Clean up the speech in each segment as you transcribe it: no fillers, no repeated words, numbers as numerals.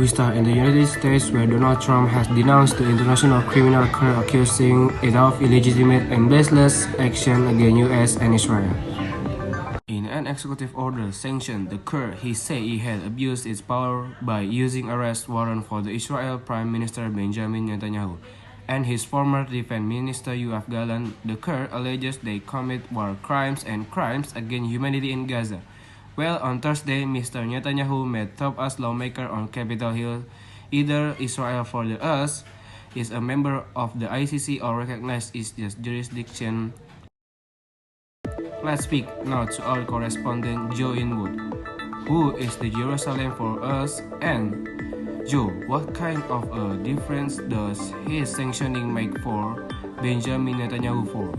We start in the United States, where Donald Trump has denounced the International Criminal Court, accusing it of illegitimate and baseless action against US and Israel. In an executive order sanctioned the court, he said he had abused its power by using arrest warrant for the Israel Prime Minister Benjamin Netanyahu and his former defense minister Yoav Gallant. The court alleges they commit war crimes and crimes against humanity in Gaza. Well, on Thursday, Mr. Netanyahu met top us lawmaker on Capitol Hill. Either Israel for the US is a member of the ICC or recognized its jurisdiction. Let's speak now to our correspondent Joe Inwood, who is the Jerusalem for us. And Joe, what kind of a difference does his sanctioning make for Benjamin Netanyahu for?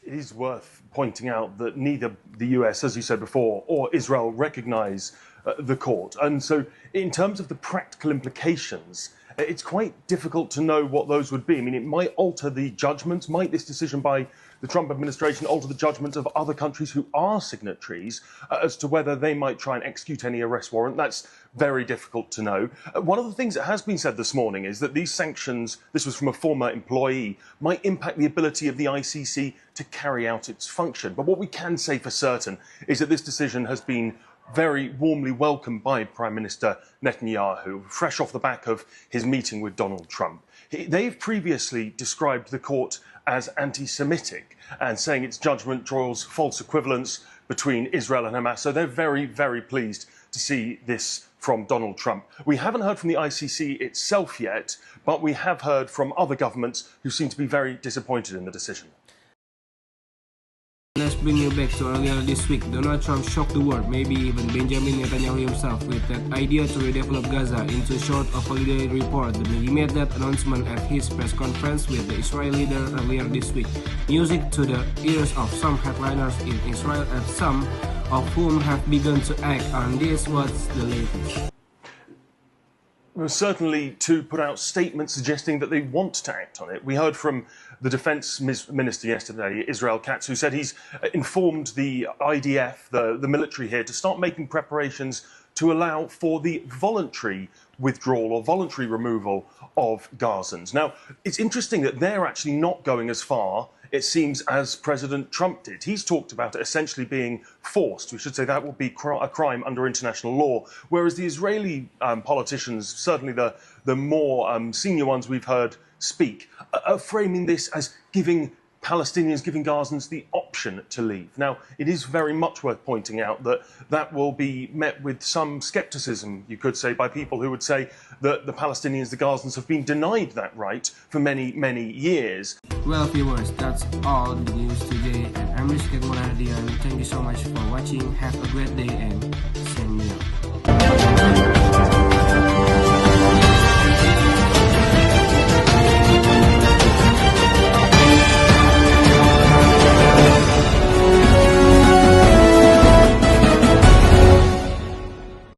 It is worth pointing out that neither the US, as you said before, or Israel recognize the court. And so in terms of the practical implications, it's quite difficult to know what those would be. I mean, it might alter the judgment. Might this decision by the Trump administration alter the judgment of other countries who are signatories as to whether they might try and execute any arrest warrant? That's very difficult to know. One of the things that has been said this morning is that these sanctions, this was from a former employee, might impact the ability of the ICC to carry out its function. But what we can say for certain is that this decision has been very warmly welcomed by Prime Minister Netanyahu, fresh off the back of his meeting with Donald Trump. They've previously described the court as anti-Semitic and saying its judgment draws false equivalence between Israel and Hamas. So they're very, very pleased to see this from Donald Trump. We haven't heard from the ICC itself yet, but we have heard from other governments who seem to be very disappointed in the decision. Let's bring you back to earlier this week. Donald Trump shocked the world, maybe even Benjamin Netanyahu himself, with that idea to redevelop Gaza into sort of holiday report. He made that announcement at his press conference with the Israeli leader earlier this week. Music to the ears of some headliners in Israel, and some of whom have begun to act on this. What's the latest? Certainly to put out statements suggesting that they want to act on it. We heard from the defense minister yesterday, Israel Katz, who said he's informed the IDF, the military here, to start making preparations to allow for the voluntary withdrawal or voluntary removal of Gazans. Now, it's interesting that they're actually not going as far, it seems, as President Trump did. He's talked about it essentially being forced. We should say that would be a crime under international law, whereas the Israeli politicians, certainly the more senior ones we've heard speak, are framing this as giving Palestinians, giving Gazans the option to leave. Now, it is very much worth pointing out that that will be met with some scepticism, you could say, by people who would say that the Palestinians, the Gazans, have been denied that right for many, many years. Well, viewers, that's all the news today, and I'm Rizki Agung Rahardian. Thank you so much for watching. Have a great day and